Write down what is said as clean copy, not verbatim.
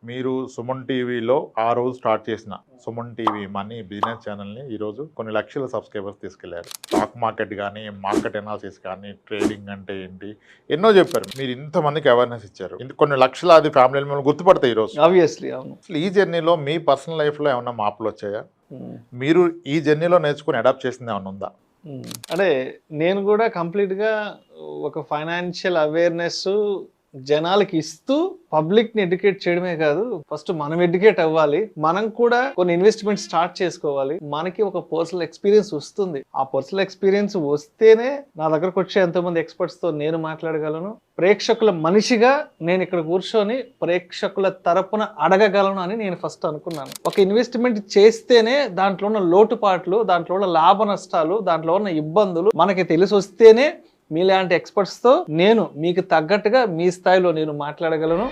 మీరు సుమన్ టీవీలో ఆ రోజు స్టార్ట్ చేసిన సుమన్ టీవీ మనీ బిజినెస్ ఛానల్ని ఈరోజు కొన్ని లక్షల సబ్స్క్రైబర్స్ తీసుకెళ్లారు. స్టాక్ మార్కెట్ కానీ, మార్కెట్ ఎనాలిసిస్ కానీ, ట్రేడింగ్ అంటే ఏంటి ఎన్నో చెప్పారు. మీరు ఇంతమందికి అవేర్నెస్ ఇచ్చారు. కొన్ని లక్షలాది ఫ్యామిలీ మిమ్మల్ని గుర్తుపడతాయి ఈరోజు. ఆబ్వియస్లీ అవును. అసలు ఈ జర్నీలో మీ పర్సనల్ లైఫ్లో ఏమన్నా మార్పులు వచ్చాయా? మీరు ఈ జర్నీలో నేర్చుకుని అడాప్ట్ చేసింది ఏమన్నా ఉందా? అంటే నేను కూడా కంప్లీట్గా ఒక ఫైనాన్షియల్ అవేర్నెస్ జనాలకి ఇస్తూ పబ్లిక్ ని ఎడ్యుకేట్ చేయడమే కాదు, ఫస్ట్ మనం ఎడ్యుకేట్ అవ్వాలి, మనం కూడా కొన్ని ఇన్వెస్ట్మెంట్ స్టార్ట్ చేసుకోవాలి. మనకి ఒక పర్సనల్ ఎక్స్పీరియన్స్ వస్తుంది. ఆ పర్సనల్ ఎక్స్పీరియన్స్ వస్తేనే నా దగ్గరకు వచ్చే ఎంతోమంది ఎక్స్పర్ట్స్ తో నేను మాట్లాడగలను, ప్రేక్షకుల మనిషిగా నేను ఇక్కడ కూర్చొని ప్రేక్షకుల తరపున అడగగలను అని నేను ఫస్ట్ అనుకున్నాను. ఒక ఇన్వెస్ట్మెంట్ చేస్తేనే దాంట్లో ఉన్న లోటుపాట్లు, దాంట్లో ఉన్న లాభ నష్టాలు, దాంట్లో ఉన్న ఇబ్బందులు మనకి తెలిసి వస్తేనే మీలాంటి ఎక్స్పర్ట్స్తో నేను మీకు తగ్గట్టుగా మీ స్థాయిలో నేను మాట్లాడగలను.